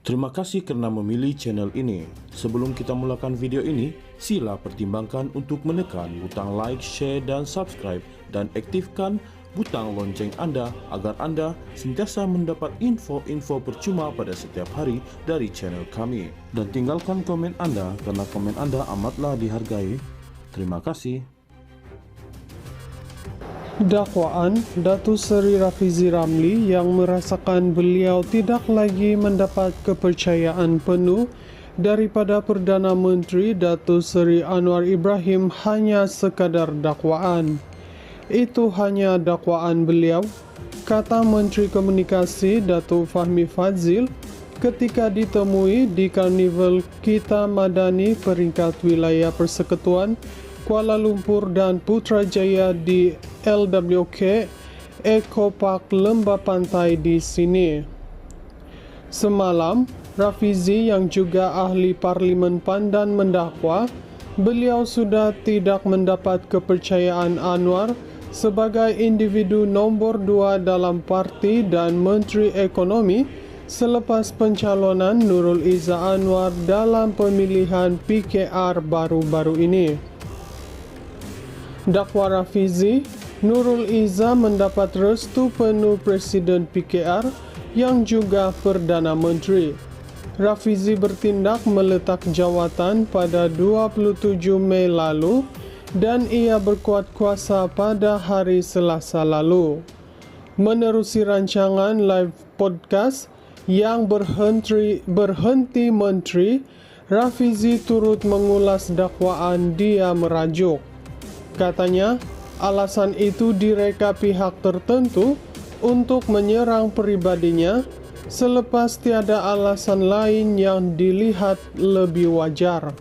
Terima kasih kerana memilih channel ini. Sebelum kita mulakan video ini, sila pertimbangkan untuk menekan butang like, share dan subscribe dan aktifkan butang lonceng anda agar anda sentiasa mendapat info-info percuma pada setiap hari dari channel kami. Dan tinggalkan komen anda kerana komen anda amatlah dihargai. Terima kasih. Dakwaan Datuk Seri Rafizi Ramli yang merasakan beliau tidak lagi mendapat kepercayaan penuh daripada Perdana Menteri Datuk Seri Anwar Ibrahim hanya sekadar dakwaan. Itu hanya dakwaan beliau, kata Menteri Komunikasi Datuk Fahmi Fadzil ketika ditemui di Karnival Kita Madani peringkat wilayah Persekutuan Kuala Lumpur dan Putrajaya di LWK Eco Park Lembah Pantai di sini. Semalam, Rafizi yang juga ahli Parlimen Pandan mendakwa beliau sudah tidak mendapat kepercayaan Anwar sebagai individu nombor 2 dalam parti dan Menteri Ekonomi selepas pencalonan Nurul Izzah Anwar dalam pemilihan PKR baru-baru ini. Dakwa Rafizi, Nurul Izzah mendapat restu penuh Presiden PKR yang juga Perdana Menteri. Rafizi bertindak meletak jawatan pada 27 Mei lalu dan ia berkuat kuasa pada hari Selasa lalu. Menerusi rancangan live podcast yang berhenti menteri, Rafizi turut mengulas dakwaan dia merajuk. Katanya, alasan itu direka pihak tertentu untuk menyerang pribadinya selepas tiada alasan lain yang dilihat lebih wajar.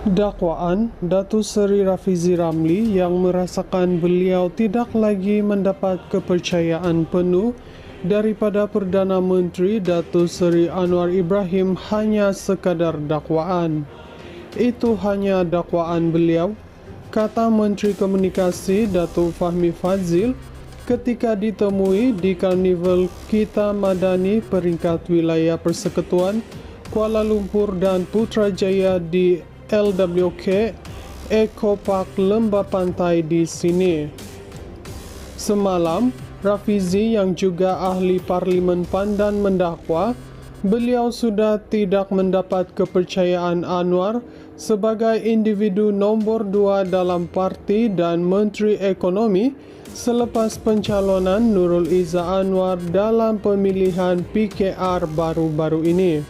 Dakwaan Datuk Seri Rafizi Ramli yang merasakan beliau tidak lagi mendapat kepercayaan penuh daripada Perdana Menteri Datuk Seri Anwar Ibrahim hanya sekadar dakwaan. Itu hanya dakwaan beliau, kata Menteri Komunikasi Datuk Fahmi Fadzil ketika ditemui di Karnival Kita Madani peringkat wilayah Persekutuan Kuala Lumpur dan Putrajaya di LWK Eco Park Lembah Pantai di sini. Semalam, Rafizi yang juga ahli Parlimen Pandan mendakwa beliau sudah tidak mendapat kepercayaan Anwar sebagai individu nombor 2 dalam parti dan Menteri Ekonomi selepas pencalonan Nurul Izzah Anwar dalam pemilihan PKR baru-baru ini.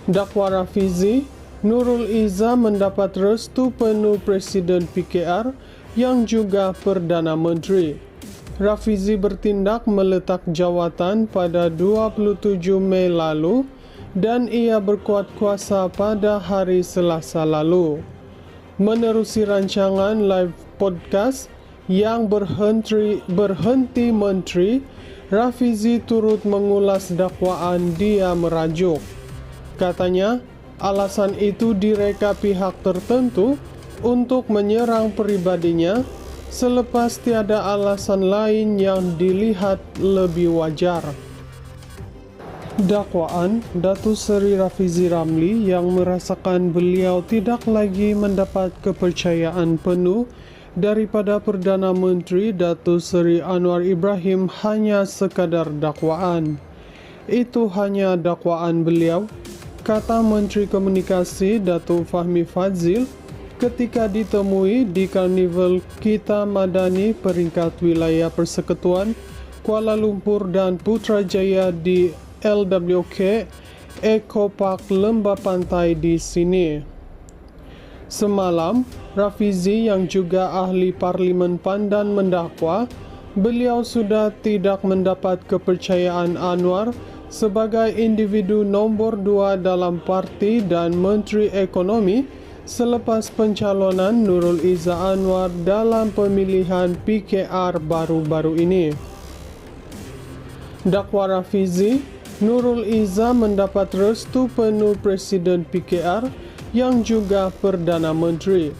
Dakwa Rafizi, Nurul Izzah mendapat restu penuh Presiden PKR yang juga Perdana Menteri. Rafizi bertindak meletak jawatan pada 27 Mei lalu dan ia berkuat kuasa pada hari Selasa lalu. Menerusi rancangan live podcast yang berhenti menteri, Rafizi turut mengulas dakwaan dia merajuk. Katanya, alasan itu direka pihak tertentu untuk menyerang pribadinya selepas tiada alasan lain yang dilihat lebih wajar. Dakwaan Datuk Seri Rafizi Ramli yang merasakan beliau tidak lagi mendapat kepercayaan penuh daripada Perdana Menteri Datuk Seri Anwar Ibrahim hanya sekadar dakwaan. Itu hanya dakwaan beliau, kata Menteri Komunikasi Datuk Fahmi Fadzil ketika ditemui di Karnival Kita Madani peringkat wilayah Persekutuan Kuala Lumpur dan Putrajaya di LWK Eco Park Lembah Pantai di sini. Semalam, Rafizi yang juga ahli Parlimen Pandan mendakwa beliau sudah tidak mendapat kepercayaan Anwar sebagai individu nombor 2 dalam parti dan Menteri Ekonomi selepas pencalonan Nurul Izzah Anwar dalam pemilihan PKR baru-baru ini. Dakwa Rafizi, Nurul Izzah mendapat restu penuh Presiden PKR yang juga Perdana Menteri.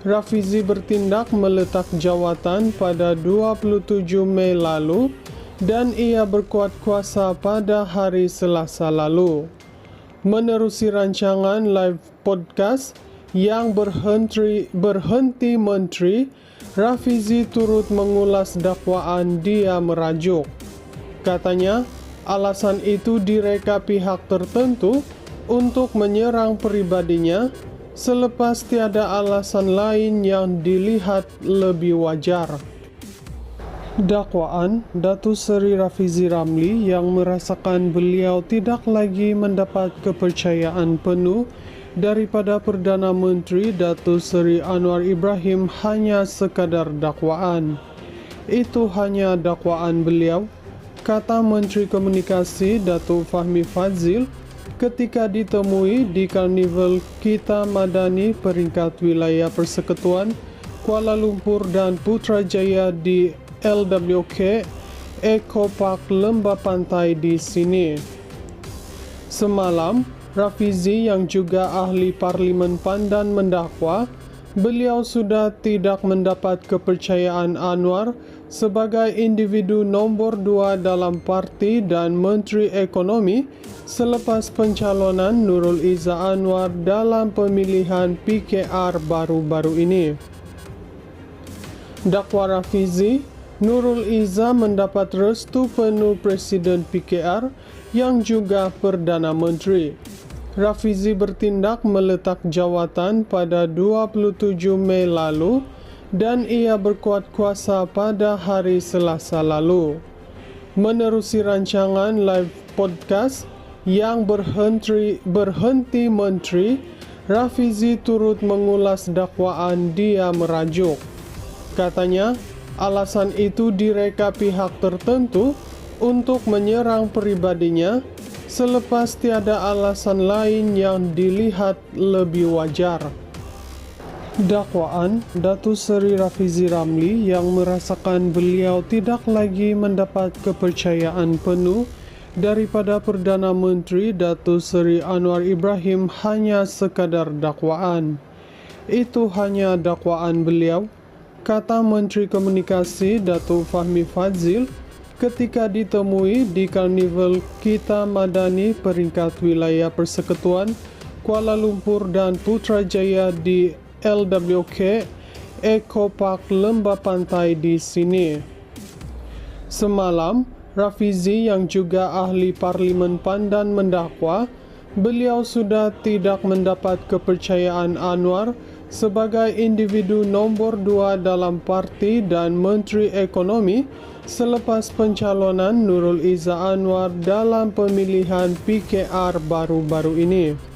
Rafizi bertindak meletak jawatan pada 27 Mei lalu dan ia berkuat kuasa pada hari Selasa lalu. Menerusi rancangan live podcast yang berhenti Menteri, Rafizi turut mengulas dakwaan dia merajuk. Katanya, alasan itu direka pihak tertentu untuk menyerang pribadinya selepas tiada alasan lain yang dilihat lebih wajar. Dakwaan Datuk Seri Rafizi Ramli yang merasakan beliau tidak lagi mendapat kepercayaan penuh daripada Perdana Menteri Datuk Seri Anwar Ibrahim hanya sekadar dakwaan. Itu hanya dakwaan beliau, kata Menteri Komunikasi Datuk Fahmi Fadzil ketika ditemui di Karnival Kita Madani peringkat wilayah Persekutuan Kuala Lumpur dan Putrajaya di LWK Eco Park Lembah Pantai di sini. Semalam, Rafizi yang juga ahli Parlimen Pandan mendakwa beliau sudah tidak mendapat kepercayaan Anwar sebagai individu nombor 2 dalam parti dan Menteri Ekonomi selepas pencalonan Nurul Izzah Anwar dalam pemilihan PKR baru-baru ini. Dakwa Rafizi, Nurul Izzah mendapat restu penuh Presiden PKR yang juga Perdana Menteri. Rafizi bertindak meletak jawatan pada 27 Mei lalu dan ia berkuat kuasa pada hari Selasa lalu. Menerusi rancangan live podcast yang berhenti Menteri, Rafizi turut mengulas dakwaan dia merajuk. Katanya, alasan itu direka pihak tertentu untuk menyerang pribadinya selepas tiada alasan lain yang dilihat lebih wajar. Dakwaan Datuk Seri Rafizi Ramli yang merasakan beliau tidak lagi mendapat kepercayaan penuh daripada Perdana Menteri Datuk Seri Anwar Ibrahim hanya sekadar dakwaan. Itu hanya dakwaan beliau, kata Menteri Komunikasi Datuk Fahmi Fadzil ketika ditemui di Karnival Kita Madani peringkat wilayah Persekutuan Kuala Lumpur dan Putrajaya di LWK Eco Park Lembah Pantai di sini. Semalam, Rafizi yang juga ahli Parlimen Pandan mendakwa beliau sudah tidak mendapat kepercayaan Anwar sebagai individu nombor 2 dalam parti dan Menteri Ekonomi selepas pencalonan Nurul Izzah Anwar dalam pemilihan PKR baru-baru ini.